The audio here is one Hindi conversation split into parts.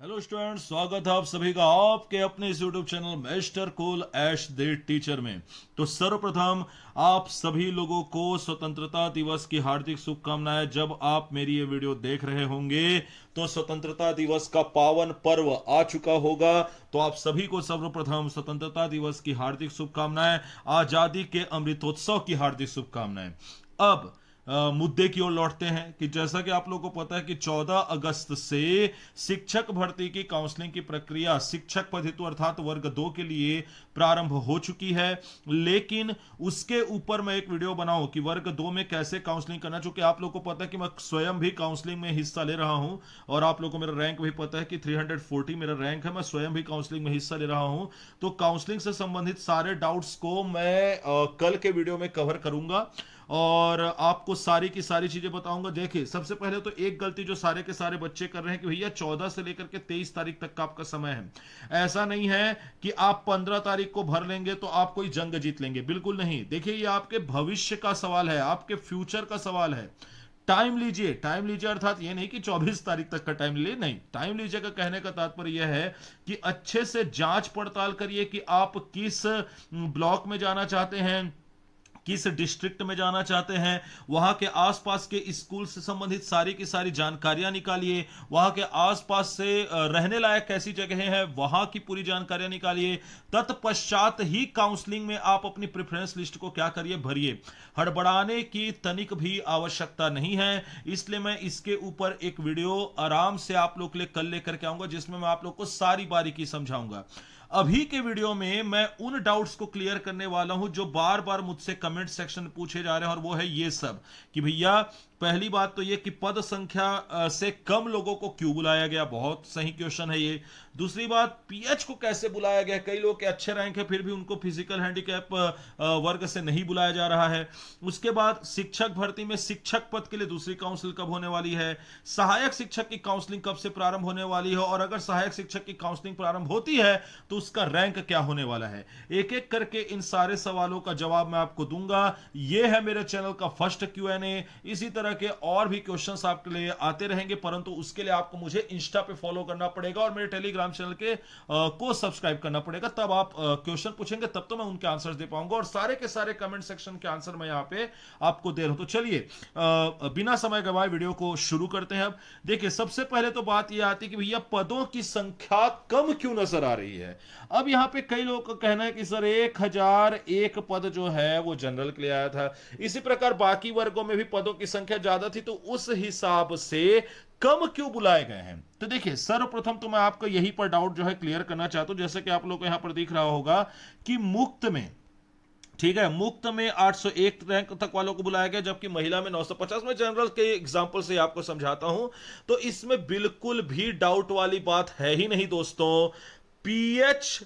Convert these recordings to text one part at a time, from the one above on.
हेलो स्टूडेंट्स, स्वागत है आप सभी का आपके अपने इस YouTube channel mister cool ash the teacher में। तो सर्वप्रथम आप सभी लोगों को स्वतंत्रता दिवस की हार्दिक शुभकामनाएं। जब आप मेरी ये वीडियो देख रहे होंगे तो स्वतंत्रता दिवस का पावन पर्व आ चुका होगा। तो आप सभी को सर्वप्रथम स्वतंत्रता दिवस की हार्दिक शुभकामनाएं, आजादी के अमृतोत्सव की हार्दिक शुभकामनाएं। अब मुद्दे की ओर लौटते हैं कि जैसा कि आप लोगों को पता है कि 14 अगस्त से शिक्षक भर्ती की काउंसलिंग की प्रक्रिया शिक्षक पद हेतु अर्थात वर्ग 2 के लिए प्रारंभ हो चुकी है। लेकिन उसके ऊपर मैं एक वीडियो बनाऊं कि वर्ग 2 में कैसे काउंसलिंग करना, चूंकि आप लोगों को पता है कि मैं स्वयं भी काउंसलिंग में हिस्सा ले रहा हूं और आप लोगों को मेरा रैंक भी पता है कि 340 मेरा रैंक है। मैं स्वयं भी काउंसलिंग में हिस्सा ले रहा हूं, तो काउंसलिंग से संबंधित सारे डाउट्स को मैं कल के वीडियो में कवर करूंगा और आपको सारी की सारी चीजें बताऊंगा। देखिए, सबसे पहले तो एक गलती जो सारे के सारे बच्चे कर रहे हैं कि भैया 14 से लेकर के 23 तारीख तक का आपका समय है। ऐसा नहीं है कि आप 15 तारीख को भर लेंगे तो आप कोई जंग जीत लेंगे, बिल्कुल नहीं। देखिए, ये आपके भविष्य का सवाल है, आपके फ्यूचर का सवाल है। टाइम लीजिए, टाइम लीजिए अर्थात ये नहीं कि 24 तारीख तक का टाइम ले, नहीं। टाइम लीजिए का कहने का तात्पर्य यह है कि अच्छे से जांच पड़ताल करिए कि आप किस ब्लॉक में जाना चाहते हैं, किस डिस्ट्रिक्ट में जाना चाहते हैं, वहां के आसपास के स्कूल से संबंधित सारी की सारी जानकारियां निकालिए। वहां के आसपास से रहने लायक कैसी जगह हैं वहां की पूरी जानकारियां निकालिए। तत्पश्चात ही काउंसलिंग में आप अपनी प्रेफरेंस लिस्ट को क्या करिए, भरिए। हड़बड़ाने की तनिक भी आवश्यकता नहीं है। इसलिए मैं इसके ऊपर एक वीडियो आराम से आप लोग के लिए कल लेकर के आऊंगा जिसमें मैं आप लोग को सारी बारीकी समझाऊंगा। अभी के वीडियो में मैं उन डाउट्स को क्लियर करने वाला हूं जो बार बार मुझसे कमेंट सेक्शन में पूछे जा रहे हैं, और वो है ये सब कि भैया पहली बात तो ये कि पद संख्या से कम लोगों को क्यों बुलाया गया, बहुत सही क्वेश्चन है ये। दूसरी बात, पीएच को कैसे बुलाया गया, कई लोग के अच्छे रैंक है फिर भी उनको फिजिकल हैंडीकैप वर्ग से नहीं बुलाया जा रहा है। उसके बाद शिक्षक भर्ती में शिक्षक पद के लिए दूसरी काउंसिल कब होने वाली है, सहायक शिक्षक की काउंसलिंग कब से प्रारंभ होने वाली है, और अगर सहायक शिक्षक की काउंसलिंग प्रारंभ होती है तो उसका रैंक क्या होने वाला है। एक एक करके इन सारे सवालों का जवाब मैं आपको दूंगा। यह है मेरे चैनल का फर्स्ट Q&A। इसी तरह के और भी क्वेश्चंस आपके लिए आते रहेंगे, परंतु उसके लिए आपको मुझे इंस्टा पे फॉलो करना पड़ेगा और मेरे टेलीग्राम चैनल के को सब्सक्राइब करना पड़ेगा। तब आप क्वेश्चन पूछेंगे तब तो मैं उनके आंसर्स दे पाऊंगा, और सारे के सारे कमेंट सेक्शन के आंसर मैं यहां पे आपको दे रहा हूं। तो चलिए बिना समय गवाए वीडियो को शुरू करते हैं। अब देखिए, सबसे पहले तो बात यह आती है कि भैया पदों की संख्या कम क्यों नजर आ रही है। अब यहां पे कई लोगों का कहना है कि सर 1001 पद जो है वो जनरल के लिए आया था, इसी प्रकार बाकी वर्गों में भी पदों की संख्या ज्यादा थी, तो उस हिसाब से कम क्यों बुलाए गए हैं। तो देखिए, सर्वप्रथम तो मैं आपको यहीं पर डाउट जो है क्लियर करना चाहता हूं। जैसे कि आप लोगों को यहां पर दिख रहा होगा कि मुक्त में, ठीक है, मुक्त में 801 रैंक तक वालों को बुलाया गया, जबकि महिला में 950। मैं जनरल के एग्जांपल से आपको समझाता हूं, तो इसमें बिल्कुल भी डाउट वाली बात है ही नहीं दोस्तों। पीएच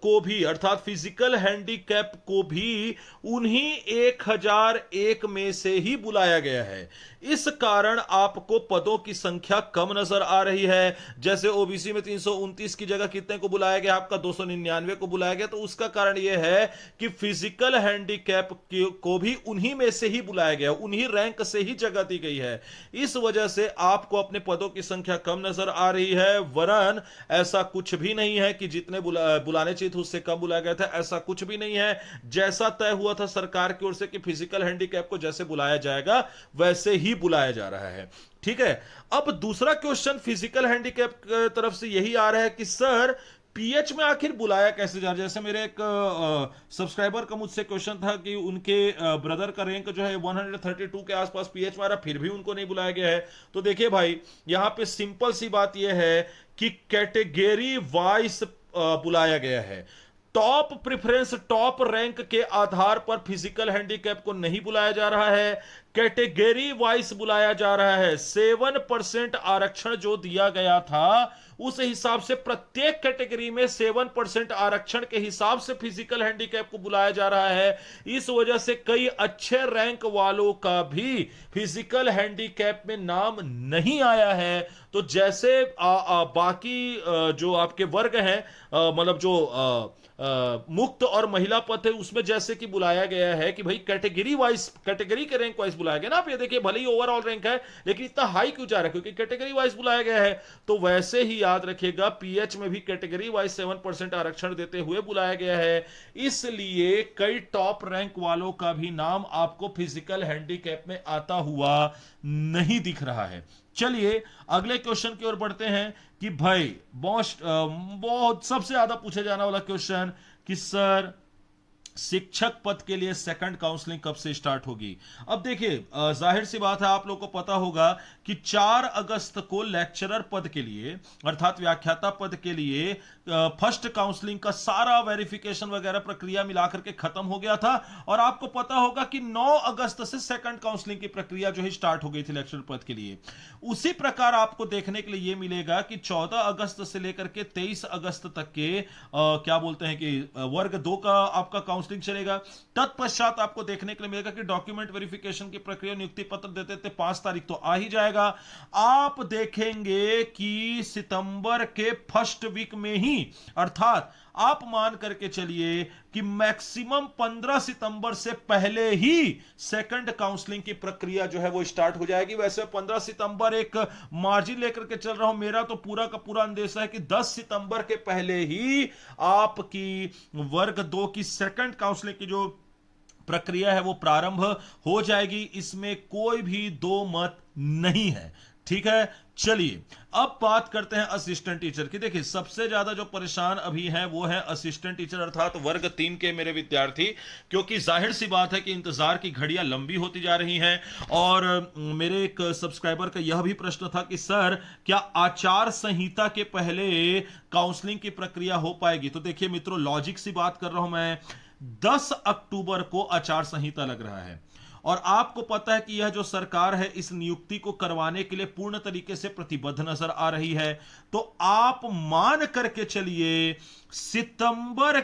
को भी अर्थात फिजिकल हैंडीकैप को भी उन्हीं 1001 में से ही बुलाया गया है। इस कारण आपको पदों की संख्या कम नजर आ रही है। जैसे ओबीसी में 329 की जगह कितने को बुलाया गया, आपका 299 को बुलाया गया। तो उसका कारण यह है कि फिजिकल हैंडीकैप को भी उन्हीं में से ही बुलाया गया, उन्हीं रैंक से ही जगह दी गई है। इस वजह से आपको अपने पदों की संख्या कम नजर आ रही है। वरन ऐसा कुछ भी नहीं है कि जितने बुलाने चाहिए थे उससे कम बुलाया गया था, ऐसा कुछ भी नहीं है। जैसा तय हुआ था सरकार की ओर से कि फिजिकल हैंडीकैप को जैसे बुलाया जाएगा वैसे ही बुलाया जा रहा है, ठीक है। अब दूसरा क्वेश्चन फिजिकल हैंडीकैप की तरफ से यही आ रहा है कि सर पीएच में आखिर बुलाया कैसे जा रहा है। जैसे मेरे एक सब्सक्राइबर का मुझसे क्वेश्चन था कि उनके ब्रदर का रैंक जो है 132 के आसपास पीएच में आ रहा, फिर भी उनको नहीं बुलाया गया है। तो देखिए भाई, यहां पे सिंपल सी बात यह है कि कैटेगरी वाइज बुलाया गया है। टॉप प्रेफरेंस, टॉप रैंक के आधार पर फिजिकल हैंडीकैप को नहीं बुलाया जा रहा है, कैटेगरी वाइज बुलाया जा रहा है। 7% आरक्षण जो दिया गया था उस हिसाब से प्रत्येक कैटेगरी में 7% आरक्षण के हिसाब से फिजिकल हैंडीकैप को बुलाया जा रहा है। इस वजह से कई अच्छे रैंक वालों का भी फिजिकल हैंडीकैप में नाम नहीं आया है। तो जैसे बाकी जो आपके वर्ग हैं, मतलब जो मुक्त और महिला पद है, उसमें जैसे कि बुलाया गया है कि भाई कैटेगरी वाइज, कैटेगरी के रैंक वाइज बुलाया गया ना। आप ये देखिए, भले ही ओवरऑल रैंक है लेकिन इतना हाई क्यों जा रहा है, क्योंकि कैटेगरी वाइज बुलाया गया है। तो वैसे ही याद रखिएगा, पीएच में भी कैटेगरी वाइज 7% आरक्षण देते हुए बुलाया गया है, इसलिए कई टॉप रैंक वालों का भी नाम आपको फिजिकल हैंडीकैप में आता हुआ नहीं दिख रहा है। चलिए अगले क्वेश्चन की ओर बढ़ते हैं कि भाई बहुत सबसे ज्यादा पूछे जाने वाला क्वेश्चन कि सर शिक्षक पद के लिए सेकंड काउंसलिंग कब से स्टार्ट होगी। अब देखिए, जाहिर सी बात है, आप लोगों को पता होगा कि 4 अगस्त को लेक्चरर पद के लिए अर्थात व्याख्याता पद के लिए फर्स्ट काउंसलिंग का सारा वेरिफिकेशन वगैरह प्रक्रिया मिलाकर के खत्म हो गया था, और आपको पता होगा कि 9 अगस्त से सेकंड काउंसलिंग की प्रक्रिया जो है स्टार्ट हो गई थी लेक्चरर पद के लिए। उसी प्रकार आपको देखने के लिए यह मिलेगा कि 14 अगस्त से लेकर के 23 अगस्त तक के क्या बोलते हैं कि वर्ग 2 का आपका काउंसलिंग चलेगा। तत्पश्चात आपको देखने के लिए मिलेगा कि डॉक्यूमेंट वेरिफिकेशन की प्रक्रिया, नियुक्ति पत्र देते थे 5 तारीख तो आ ही जाएगा। आप देखेंगे कि सितंबर के फर्स्ट वीक में ही, अर्थात आप मान करके चलिए कि मैक्सिमम 15 सितंबर से पहले ही सेकंड काउंसलिंग की प्रक्रिया जो है वो स्टार्ट हो जाएगी। वैसे 15 सितंबर एक मार्जिन लेकर के चल रहा हूं, मेरा तो पूरा का पूरा अंदेशा है कि 10 सितंबर के पहले ही आपकी वर्ग 2 की सेकंड काउंसलिंग की जो प्रक्रिया है वो प्रारंभ हो जाएगी, इसमें कोई भी दो मत नहीं है। ठीक है, चलिए अब बात करते हैं असिस्टेंट टीचर की। देखिए सबसे ज्यादा जो परेशान अभी है वो है असिस्टेंट टीचर अर्थात वर्ग 3 के मेरे विद्यार्थी, क्योंकि जाहिर सी बात है कि इंतजार की घड़ियां लंबी होती जा रही हैं। और मेरे एक सब्सक्राइबर का यह भी प्रश्न था कि सर क्या आचार संहिता के पहले काउंसलिंग की प्रक्रिया हो पाएगी। तो देखिए मित्रों, लॉजिक सी बात कर रहा हूं मैं, 10 अक्टूबर को आचार संहिता लग रहा है, और आपको पता है कि यह जो सरकार है इस नियुक्ति को करवाने के लिए पूर्ण तरीके से प्रतिबद्ध नजर आ रही है। तो आप मान करके चलिए सितंबर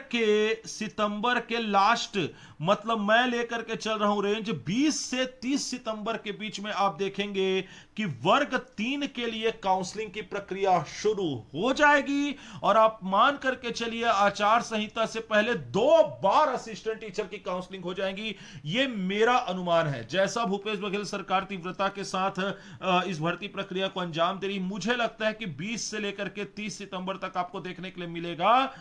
के लास्ट, मतलब मैं लेकर के चल रहा हूं रेंज 20 से 30 सितंबर के बीच में आप देखेंगे कि वर्ग 3 के लिए काउंसलिंग की प्रक्रिया शुरू हो जाएगी। और आप मान करके चलिए आचार संहिता से पहले 2 बार असिस्टेंट टीचर की काउंसलिंग हो जाएगी। यह मेरा अनुमान है। जैसा भूपेश बघेल सरकार तीव्रता के साथ इस भर्ती प्रक्रिया को अंजाम दे रही, मुझे लगता है कि 20 से लेकर के 30 सितंबर तक आपको देखने के लिए मिलेगा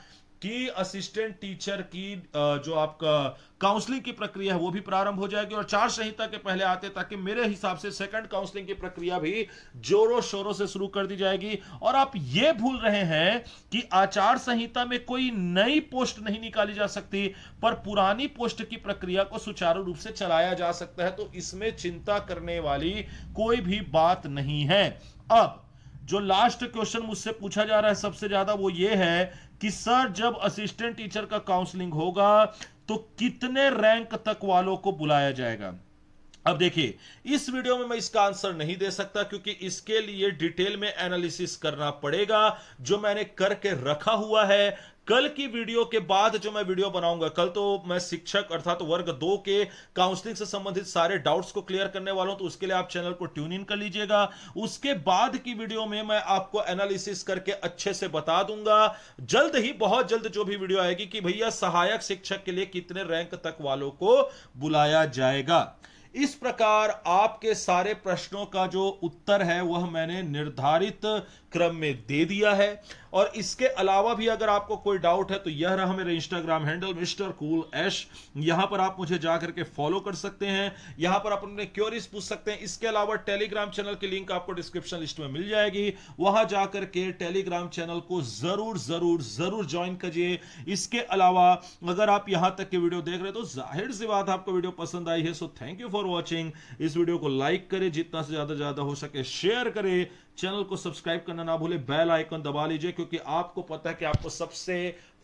कि असिस्टेंट टीचर की जो आपका काउंसलिंग की प्रक्रिया है वो भी प्रारंभ हो जाएगी, और आचार संहिता के पहले आते, ताकि मेरे हिसाब से सेकंड काउंसलिंग की प्रक्रिया भी जोरों शोरों से शुरू कर दी जाएगी। और आप ये भूल रहे हैं कि आचार संहिता में कोई नई पोस्ट नहीं निकाली जा सकती, पर पुरानी पोस्ट की प्रक्रिया को सुचारू रूप से चलाया जा सकता है। तो इसमें चिंता करने वाली कोई भी बात नहीं है। अब जो लास्ट क्वेश्चन मुझसे पूछा जा रहा है सबसे ज्यादा, वो ये है कि सर जब असिस्टेंट टीचर का काउंसलिंग होगा तो कितने रैंक तक वालों को बुलाया जाएगा। अब देखिए, इस वीडियो में मैं इसका आंसर नहीं दे सकता, क्योंकि इसके लिए डिटेल में एनालिसिस करना पड़ेगा, जो मैंने करके रखा हुआ है। कल की वीडियो के बाद जो मैं वीडियो बनाऊंगा, कल तो मैं शिक्षक अर्थात वर्ग 2 के काउंसलिंग से संबंधित सारे डाउट्स को क्लियर करने वाला हूं, तो उसके लिए आप चैनल को ट्यून इन कर लीजिएगा। उसके बाद की वीडियो में मैं आपको एनालिसिस करके अच्छे से बता दूंगा, जल्द ही, बहुत जल्द जो भी वीडियो आएगी, कि भैया सहायक शिक्षक के लिए कितने रैंक तक वालों को बुलाया जाएगा। इस प्रकार आपके सारे प्रश्नों का जो उत्तर है वह मैंने निर्धारित क्रम में दे दिया है। और इसके अलावा भी अगर आपको कोई डाउट है तो यह रहा मेरा इंस्टाग्राम हैंडल मिस्टर कूल ऐश, यहां पर आप मुझे जाकर के फॉलो कर सकते हैं, यहां पर आप अपने क्वेरीज पूछ सकते हैं। इसके अलावा टेलीग्राम चैनल की लिंक आपको डिस्क्रिप्शन लिस्ट में मिल जाएगी, वहां जाकर के टेलीग्राम चैनल को जरूर जरूर जरूर ज्वाइन कीजिए। इसके अलावा अगर आप यहां तक के वीडियो देख रहे हैं तो जाहिर सी बात आपको वीडियो पसंद आई है, so thank you for watching. इस वीडियो को लाइक करें, जितना से ज्यादा हो सके शेयर करें, चैनल को सब्सक्राइब करना ना भूले, बेल आइकन दबा लीजिए, क्योंकि आपको पता है कि आपको सबसे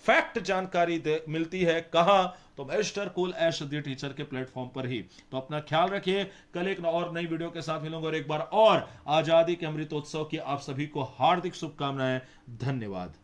फैक्ट जानकारी मिलती है कहां, तो mister cool ash the teacher के प्लेटफॉर्म पर ही। तो अपना ख्याल रखिए, कल एक और नई वीडियो के साथ मिलूंगा, और एक बार और आजादी के अमृतोत्सव की आप सभी को हार्दिक शुभकामनाएं। धन्यवाद।